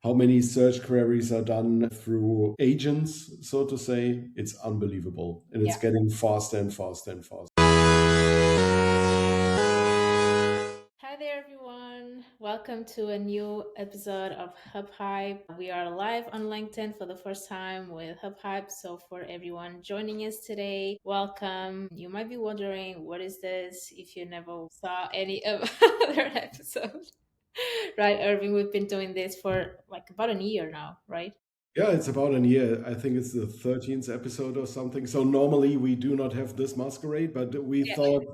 how many search queries are done through agents, so to say. It's unbelievable. And it's getting faster and faster and faster. Hi there, everyone. Welcome to a new episode of HubHype. We are live on LinkedIn for the first time with HubHype. So, for everyone joining us today, welcome. You might be wondering, what is this if you never saw any of other episodes? Right, Erwin, we've been doing this for like about a year now, right? Yeah, it's about a year. I think it's the 13th episode or something. So normally we do not have this masquerade, but we thought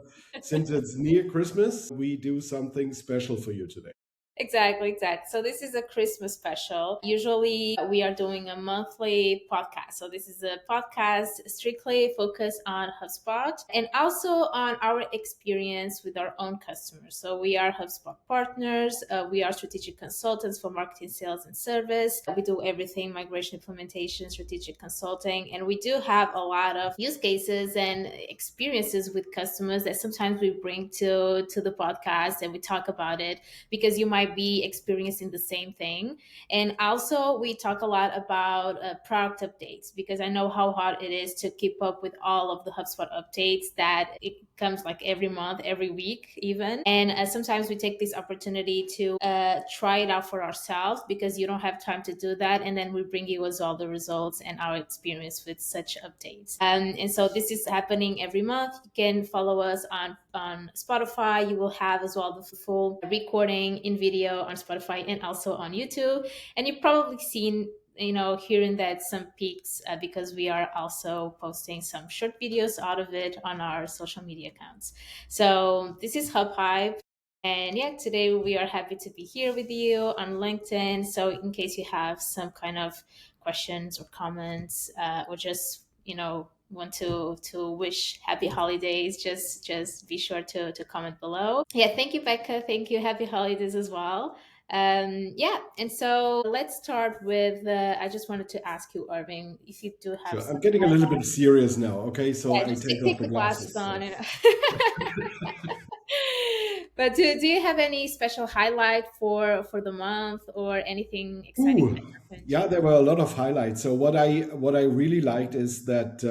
since it's near Christmas, we do something special for you today. Exactly. So this is a Christmas special. Usually we are doing a monthly podcast. So this is a podcast strictly focused on HubSpot and also on our experience with our own customers. So we are HubSpot partners. We are strategic consultants for marketing, sales, and service. We do everything: migration, implementation, strategic consulting, and we do have a lot of use cases and experiences with customers that sometimes we bring to the podcast and we talk about it because you might be experiencing the same thing. And also, we talk a lot about product updates because I know how hard it is to keep up with all of the HubSpot updates that it comes like every month, every week, even. And sometimes we take this opportunity to try it out for ourselves because you don't have time to do that. And then we bring you as well the results and our experience with such updates. And so this is happening every month. You can follow us on Spotify. You will have as well the full recording in video on Spotify and also on YouTube. And you've probably seen, hearing that some peaks because we are also posting some short videos out of it on our social media accounts. So this is HubHype. And yeah, today we are happy to be here with you on LinkedIn. So in case you have some kind of questions or comments, or just, want to wish happy holidays, just be sure to comment below. Yeah, thank you, Becca. Thank you. Happy holidays as well. Yeah, and so let's start with I just wanted to ask you, Irving, if you do have Sure. I'm some getting a little bit serious now. Okay. So yeah, I just take off take the the glasses glasses. on. But do you have any special highlight for the month or anything exciting that happened? Yeah, there were a lot of highlights. So what I really liked is that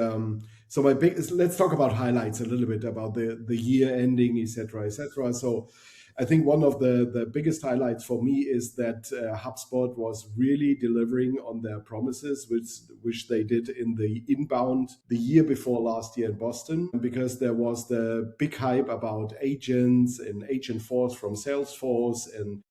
so my big let's talk about highlights a little bit about the year ending, etc., etc. So I think one of the biggest highlights for me is that HubSpot was really delivering on their promises, which they did in the inbound the year before last year in Boston, because there was the big hype about agents and Agent Force from Salesforce and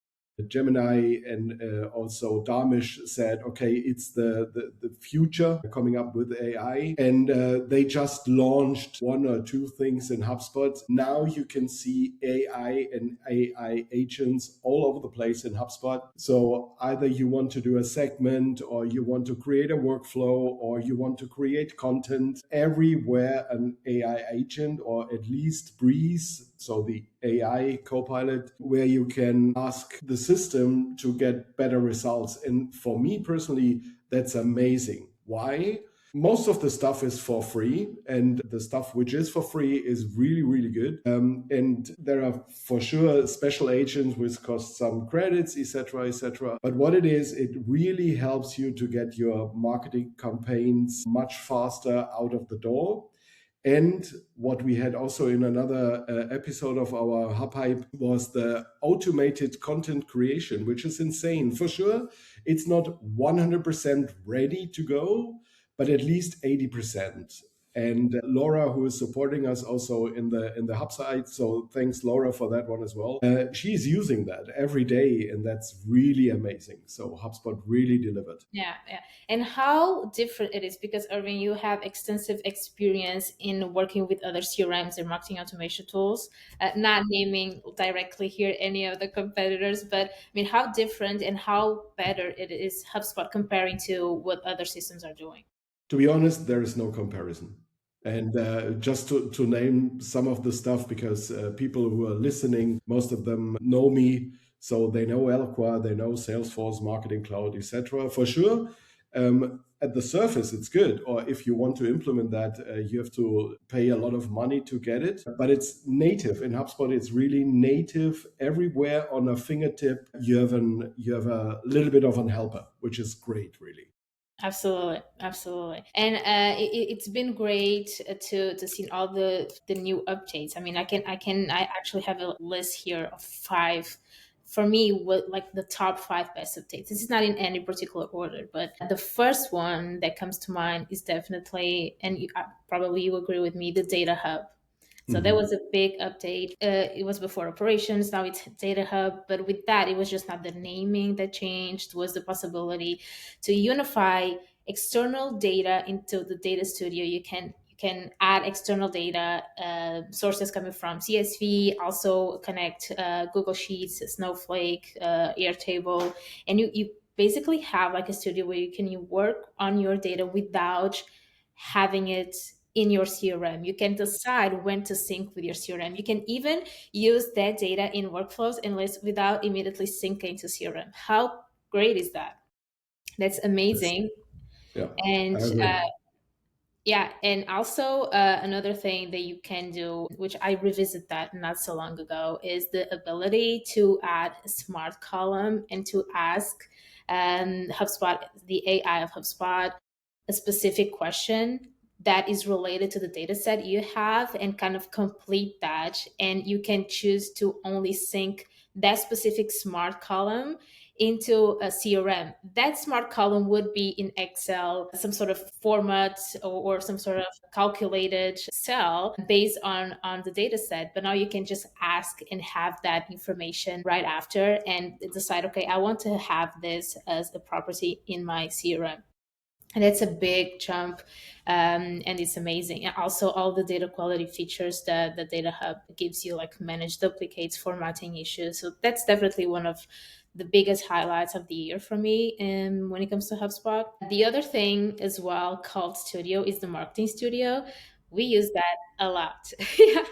Gemini, and also Darmish said, okay, it's the future coming up with AI. And they just launched one or two things in HubSpot. Now you can see AI and AI agents all over the place in HubSpot. So either you want to do a segment, or you want to create a workflow, or you want to create content, everywhere an AI agent, or at least Breeze, so the AI copilot, where you can ask the system to get better results. And for me personally, that's amazing. Why? Most of the stuff is for free, and the stuff which is for free is really, really good. And there are for sure special agents which cost some credits, etc., etc. But what it is, it really helps you to get your marketing campaigns much faster out of the door. And what we had also in another episode of our HubHype was the automated content creation, which is insane. For sure, it's not 100% ready to go, but at least 80%. And Laura, who is supporting us also in the hub site, so thanks Laura for that one as well. She's using that every day, and that's really amazing. So HubSpot really delivered. Yeah. And how different it is because Irving, you have extensive experience in working with other CRMs and marketing automation tools. Not naming directly here any of the competitors, but I mean, how different and how better it is HubSpot comparing to what other systems are doing. To be honest, there is no comparison. And just to name some of the stuff, because people who are listening, most of them know me, so they know Eloqua, they know Salesforce, Marketing Cloud, etc. For sure. at the surface it's good, or if you want to implement that, you have to pay a lot of money to get it, but it's native in HubSpot. It's really native everywhere on a fingertip. You have a little bit of an helper, which is great, really. Absolutely, absolutely, and it's been great to see all the new updates. I mean, I actually have a list here of five. For me, what like the top five best updates. This is not in any particular order, but the first one that comes to mind is definitely, and probably you agree with me, the Data Hub. So that Mhm. was a big update. It was before operations. Now it's Data Hub. But with that, it was just not the naming that changed. Was the possibility to unify external data into the Data Studio. You can add external data sources coming from CSV. Also connect Google Sheets, Snowflake, Airtable, and you basically have like a studio where you can work on your data without having it in your CRM. You can decide when to sync with your CRM. You can even use that data in workflows and lists without immediately syncing to CRM. How great is that? That's Yes. amazing. Yeah, And I agree. yeah, and also another thing that you can do, which I revisited that not so long ago, is the ability to add a smart column and to ask HubSpot, the AI of HubSpot, a specific question that is related to the data set you have and kind of complete that. And you can choose to only sync that specific smart column into a CRM. That smart column would be in Excel, some sort of format or some sort of calculated cell based on the data set. But now you can just ask and have that information right after and decide, okay, I want to have this as a property in my CRM. And that's a big jump, and it's amazing. And also all the data quality features that the Data Hub gives you, like manage duplicates, formatting issues. So that's definitely one of the biggest highlights of the year for me. And when it comes to HubSpot, the other thing as well called Studio is the Marketing Studio. We use that a lot. Yeah.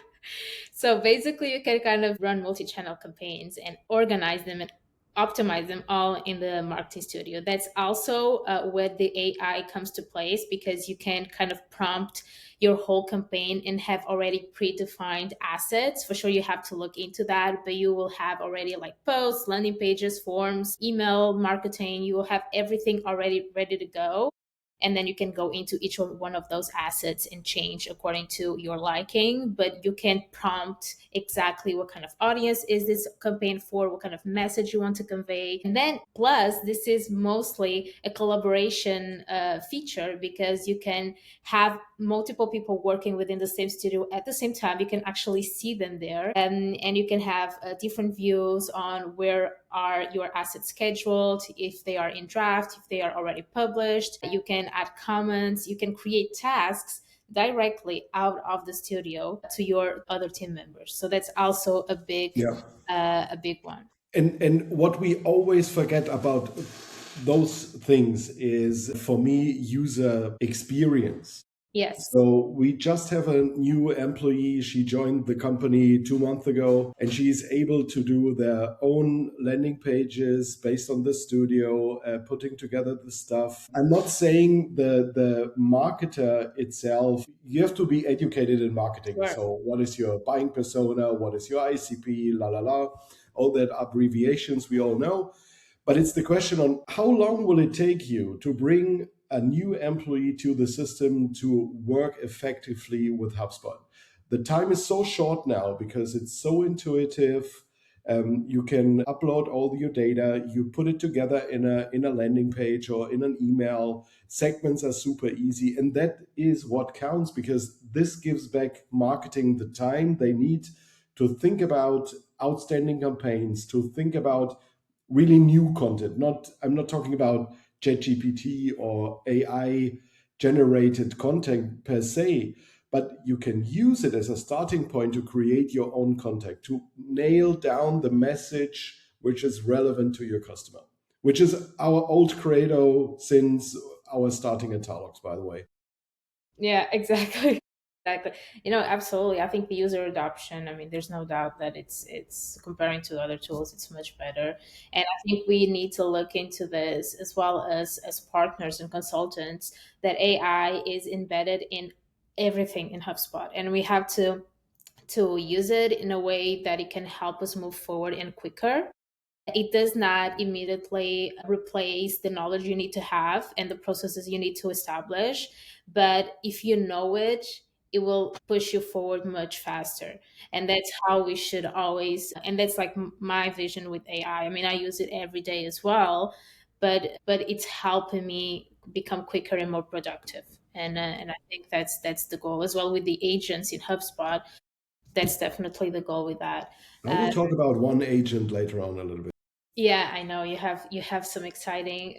So basically, you can kind of run multi-channel campaigns and organize them and optimize them all in the Marketing Studio. That's also where the AI comes to place, because you can kind of prompt your whole campaign and have already predefined assets. For sure, you have to look into that, but you will have already like posts, landing pages, forms, email marketing. You will have everything already ready to go, and then you can go into each one of those assets and change according to your liking. But you can prompt exactly what kind of audience is this campaign for, what kind of message you want to convey. And then plus, this is mostly a collaboration feature, because you can have multiple people working within the same studio at the same time. You can actually see them there, and you can have different views on where are your assets scheduled, if they are in draft, if they are already published. You can add comments, you can create tasks directly out of the studio to your other team members. So that's also Yeah. a big one. And what we always forget about those things is, for me, user experience. Yes. So we just have a new employee. She joined the company 2 months ago, and she is able to do their own landing pages based on the studio, putting together the stuff. I'm not saying the marketer itself, you have to be educated in marketing. Sure. So what is your buying persona? What is your ICP? La la la. All that abbreviations we all know. But it's the question on how long will it take you to bring a new employee to the system to work effectively with HubSpot. The time is so short now because it's so intuitive. You can upload all your data, you put it together in a landing page or in an email. Segments are super easy, and that is what counts, because this gives back marketing the time they need to think about outstanding campaigns, to think about really new content. Not I'm not talking about ChatGPT or AI generated content per se, but you can use it as a starting point to create your own content, to nail down the message which is relevant to your customer, which is our old credo since our starting at Thalox, by the way. Yeah, exactly. Exactly. Absolutely. I think the user adoption, I mean, there's no doubt that it's comparing to other tools, it's much better. And I think we need to look into this as well as partners and consultants, that AI is embedded in everything in HubSpot. And we have to use it in a way that it can help us move forward and quicker. It does not immediately replace the knowledge you need to have and the processes you need to establish. But if you know it, it will push you forward much faster. And that's how we should always, and that's like my vision with AI. I mean, I use it every day as well, but it's helping me become quicker and more productive. And I think that's the goal as well with the agents in HubSpot. That's definitely the goal with that. I will Uh, talk about one agent later on a little bit. Yeah, I know you have some exciting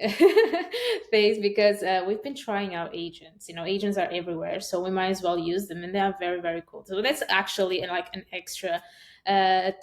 things because we've been trying out agents. Agents are everywhere, so we might as well use them, and they are very very cool. So that's actually like an extra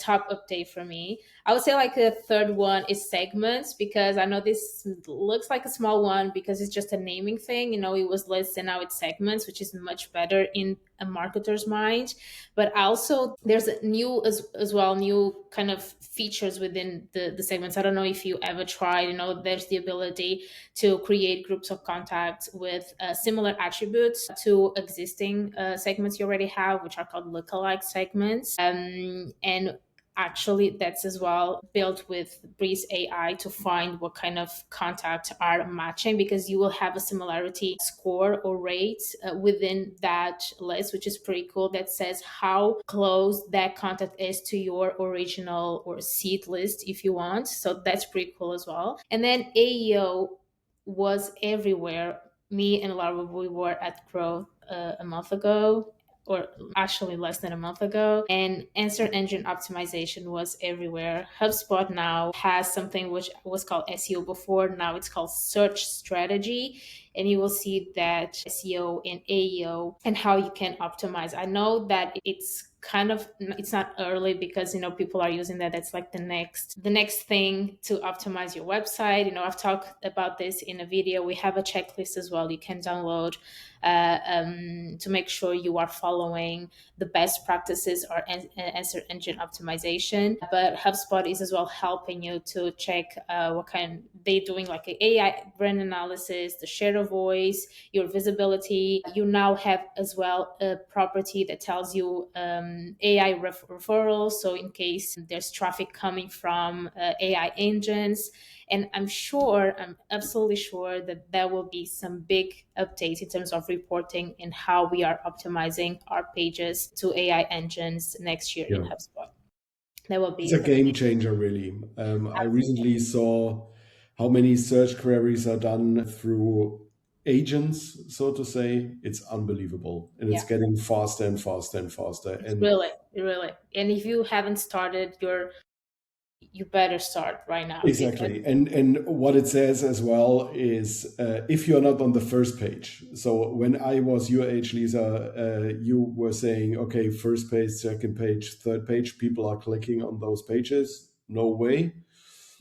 top update for me. I would say like a third one is segments, because I know this looks like a small one because it's just a naming thing. It was lists and now it's segments, which is much better in a marketer's mind. But also there's a new as well, new kind of features within the segments. I don't know if you ever tried. There's the ability to create groups of contacts with similar attributes to existing segments you already have, which are called lookalike segments. And actually that's as well built with Breeze AI to find what kind of contacts are matching, because you will have a similarity score or rate within that list, which is pretty cool, that says how close that contact is to your original or seed list if you want. So that's pretty cool as well. And then AEO was everywhere. Me and Laura, we were at Growth a month ago, or actually less than a month ago, and answer engine optimization was everywhere. HubSpot now has something which was called SEO before, now it's called search strategy, and you will see that SEO and AEO and how you can optimize. I know that it's not early because people are using that. That's like the next thing to optimize your website. I've talked about this in a video. We have a checklist as well you can download to make sure you are following the best practices or answer engine optimization. But HubSpot is as well helping you to check what kind they're doing, like an AI brand analysis, the share of voice, your visibility. You now have as well a property that tells you AI referrals. So in case there's traffic coming from AI engines, and I'm absolutely sure that there will be some big updates in terms of reporting and how we are optimizing our pages to AI engines next year in Yeah. HubSpot. That will It's be a game changer, really. I recently saw how many search queries are done through agents, so to say. It's unbelievable. And yeah, it's getting faster and faster and faster. it's And really really. And if you haven't started, you better start right now because exactly. And what it says as well is if you're not on the first page. So when I was your age, Lisa, you were saying, okay, first page, second page, third page, people are clicking on those pages. No way.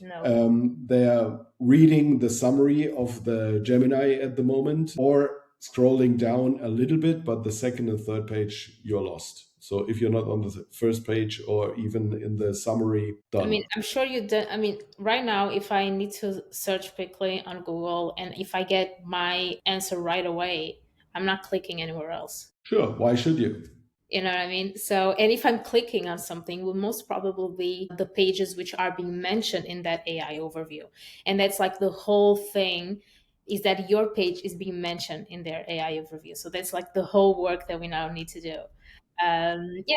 no. They're reading the summary of the Gemini at the moment or scrolling down a little bit, but the second and third page, you're lost. So if you're not on the first page or even in the summary, I mean, done. I'm sure you do. I mean, right now, if I need to search quickly on Google and if I get my answer right away, I'm not clicking anywhere else. Sure, why should you? You know what I mean? So, and if I'm clicking on something, will most probably be the pages which are being mentioned in that AI overview. And that's like the whole thing, is that your page is being mentioned in their AI overview. So that's like the whole work that we now need to do. Yeah.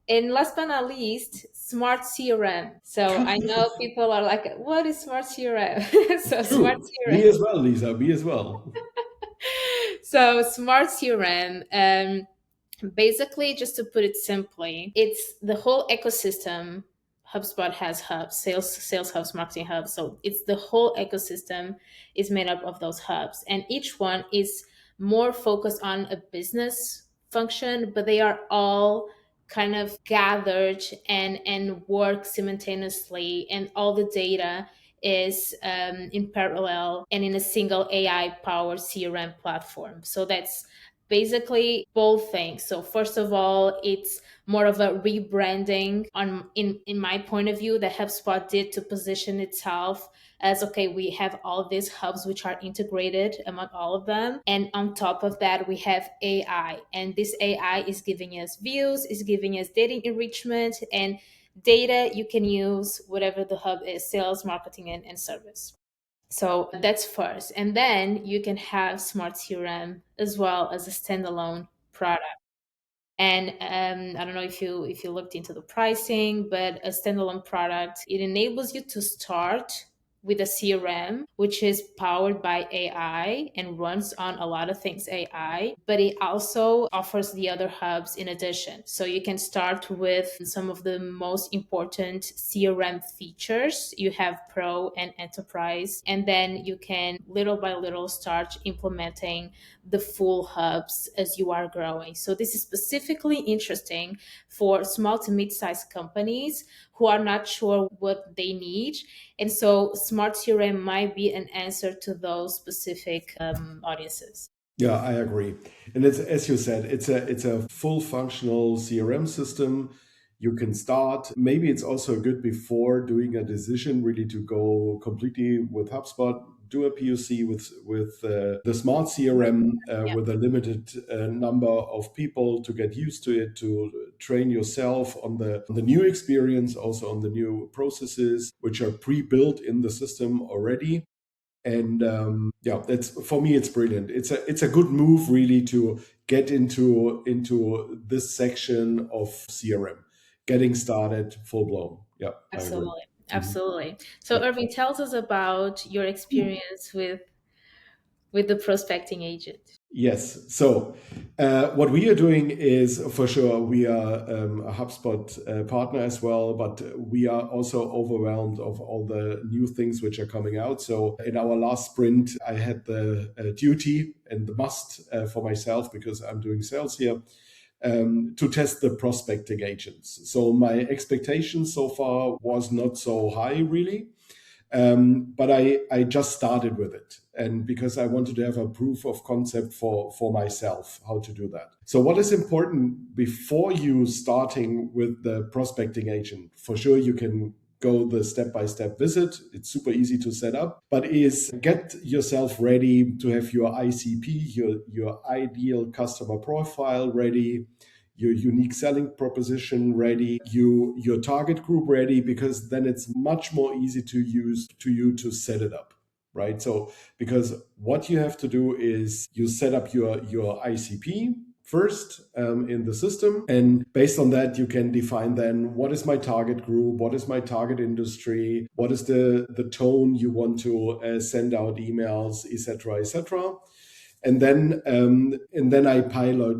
And last but not least, Smart CRM. So I know people are like, what is Smart CRM? So Smart True. CRM. Me as well, Lisa. Me as well. So Smart CRM. Basically, just to put it simply, it's the whole ecosystem. HubSpot has hubs, sales hubs, marketing hubs. So it's the whole ecosystem is made up of those hubs, and each one is more focused on a business function, but they are all kind of gathered and work simultaneously, and all the data is in parallel and in a single AI powered CRM platform. So that's Basically, both things. So first of all, it's more of a rebranding on in my point of view that HubSpot did to position itself as, okay, we have all these hubs which are integrated among all of them, and on top of that we have AI, and this AI is giving us views, is giving us data enrichment and data you can use whatever the hub is, sales, marketing, and service. So that's first. And then you can have Smart CRM as well as a standalone product. And I don't know if you looked into the pricing, but a standalone product, it enables you to start with a CRM, which is powered by AI and runs on a lot of things AI, but it also offers the other hubs in addition. So you can start with some of the most important CRM features. You have Pro and Enterprise, and then you can little by little start implementing the full hubs as you are growing. So this is specifically interesting for small to mid-sized companies who are not sure what they need. And so Smart CRM might be an answer to those specific audiences. Yeah, I agree. And it's, as you said, it's a full functional CRM system. You can start. Maybe it's also good before doing a decision really to go completely with HubSpot, do a POC with the Smart CRM Yeah, with a limited number of people to get used to it, to train yourself on the new experience, also on the new processes which are pre-built in the system already. And yeah, that's, for me, it's brilliant. It's a good move really to get into this section of CRM, getting started full blown. Yeah, I agree. absolutely. Mhm. Absolutely. So Yeah. Irving, tells us about your experience with the prospecting agent. Yes. So, what we are doing is, for sure, we are a HubSpot partner as well, but we are also overwhelmed of all the new things which are coming out. So, in our last sprint, I had the duty and the must for myself, because I'm doing sales here, to test the prospecting agents. So, my expectations so far was not so high, really. But I just started with it. And because I wanted to have a proof of concept for myself, how to do that. So what is important before you starting with the prospecting agent? For sure, you can go the step-by-step visit. It's super easy to set up, but is get yourself ready to have your ICP, your ideal customer profile ready, your unique selling proposition ready, your target group ready, because then it's much more easy to use to you to set it up, right? So because what you have to do is you set up your ICP first in the system, and based on that you can define then what is my target group, what is my target industry, what is the tone you want to send out emails, etc., etc. And then I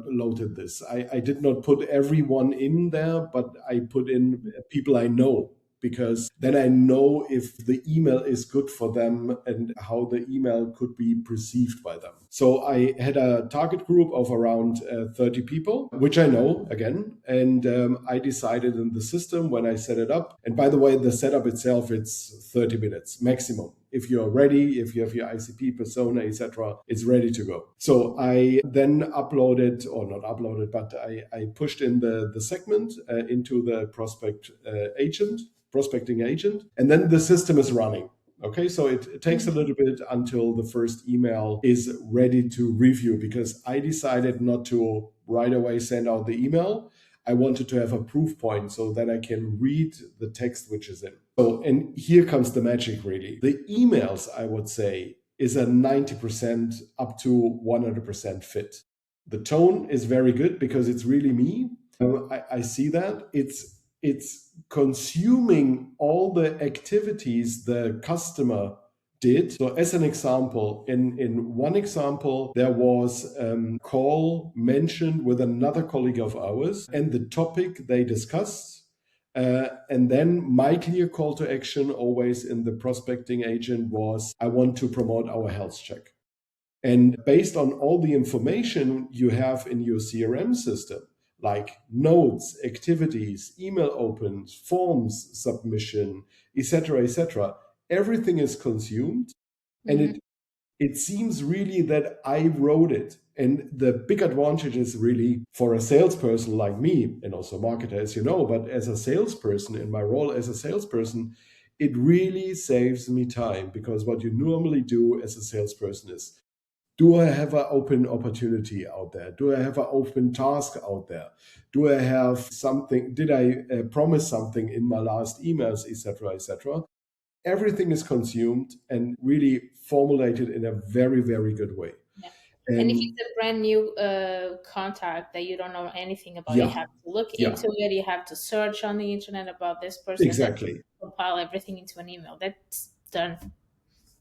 loaded this. I did not put everyone in there, but I put in people I know, because then I know if the email is good for them and how the email could be perceived by them. So I had a target group of around 30 people, which I know again, and I decided in the system when I set it up. And by the way, the setup itself, it's 30 minutes maximum. If you're ready, if you have your ICP persona, etc., it's ready to go. So I then uploaded, or not uploaded, but I pushed in the segment into the prospecting agent, and then the system is running. Okay, so it takes a little bit until the first email is ready to review, because I decided not to right away send out the email. I wanted to have a proof point so that I can read the text which is in. So, and here comes the magic really. The emails, I would say, is a 90% up to 100% fit. The tone is very good because it's really me. I see that. It's consuming all the activities the customer did. So as an example, in one example, there was a call mentioned with another colleague of ours and the topic they discussed. And then my clear call to action always in the prospecting agent was, I want to promote our health check. And based on all the information you have in your CRM system, like notes, activities, email opens, forms submission, etc., etc., everything is consumed, and it seems really that I wrote it. And the big advantage is really for a salesperson like me, and also a marketer, as you know, but as a salesperson, in my role as a salesperson, it really saves me time, because what you normally do as a salesperson is, do I have an open opportunity out there? Do I have an open task out there? Do I have something? Did I promise something in my last emails, etc., etc.? Everything is consumed and really formulated in a very, very good way. Yeah. And if And it's a brand new contact that you don't know anything about, you yeah, have to look yeah, into it. You have to search on the internet about this person, then exactly. compile everything into an email. That's done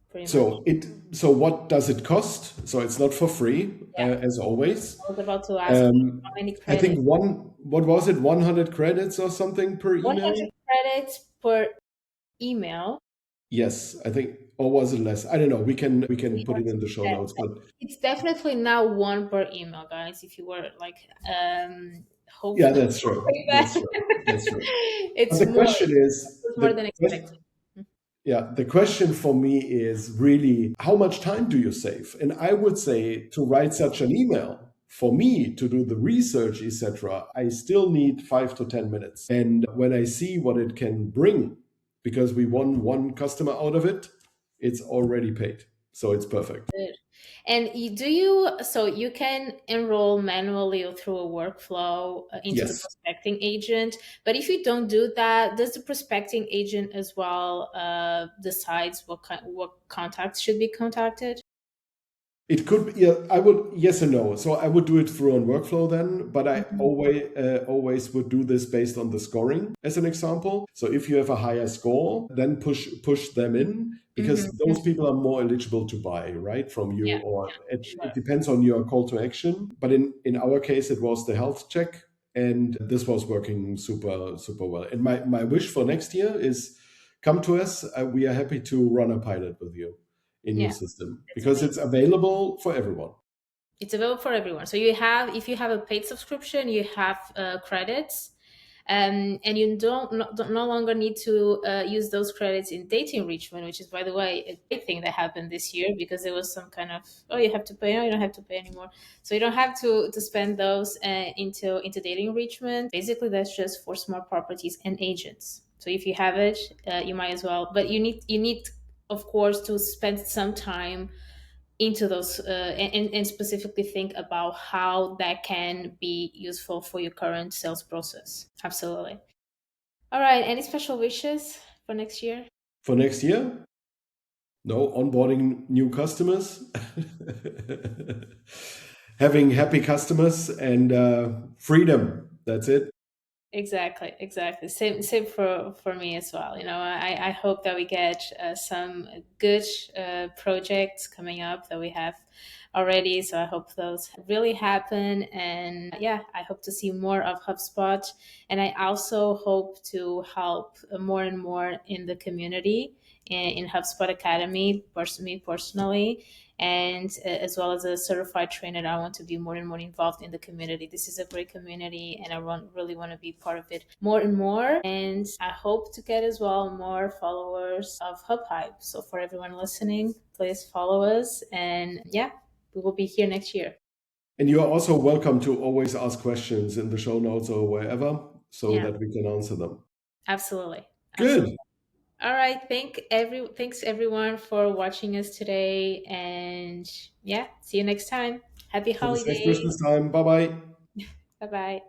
pretty much. So what does it cost? So it's not for free, Yeah. as always. I was about to ask you how many I think credits. what was it, 100 credits or something per 100 email? credits per email. Yes, I think, or was it less? I don't know. We can We put have it to in the show check notes, that. but It's definitely now one per email, guys. If you were like, yeah, hopefully that's true. That's true. That's true. But it's the more, question is, it's more than expected. yeah, the question for me is really, how much time do you save? And I would say, to write such an email, for me to do the research, etc., I still need 5 to 10 minutes. And when I see what it can bring, because we won one customer out of it, it's already paid. So it's perfect. Good. And do you, so you can enroll manually or through a workflow into the Yes. prospecting agent. But if you don't do that, does the prospecting agent as well decides what contacts should be contacted? It could be, yeah, I would, yes and no. So I would do it through a workflow then, but I Mhm. always would do this based on the scoring as an example. So if you have a higher score, then push them in, because Mhm. those people are more eligible to buy, right, from you, Yeah, or sure. it depends on your call to action. But in our case, it was the health check, and this was working super, super well. And my wish for next year is, come to us. We are happy to run a pilot with you in your Yeah, system, that's because amazing. it's available for everyone. It's available for everyone. So you have, if you have a paid subscription, you have credits, and you don't no longer need to use those credits in data enrichment, which is, by the way, a great thing that happened this year, because there was some kind of, oh, you have to pay, no, you don't have to pay anymore. So you don't have to spend those into data enrichment. Basically, that's just for smart properties and agents. So if you have it, you might as well. But you need, of course, to spend some time into those and specifically think about how that can be useful for your current sales process. Absolutely. All right. Any special wishes for next year? For next year, no, onboarding new customers, having happy customers, and freedom. That's it. Exactly, exactly. Same for me as well. I hope that we get some good projects coming up that we have already. So I hope those really happen. And yeah, I hope to see more of HubSpot. And I also hope to help more and more in the community in HubSpot Academy, me personally, and as well as a certified trainer. I want to be more and more involved in the community. This is a great community, and really want to be part of it more and more. And I hope to get as well more followers of HubHype. So for everyone listening, please follow us, and yeah, we will be here next year. And you are also welcome to always ask questions in the show notes or wherever, so Yeah, that we can answer them. absolutely, absolutely. Good. All right, thanks everyone for watching us today, and yeah, see you next time. Happy For the next holidays. Christmas time. Bye bye. Bye bye.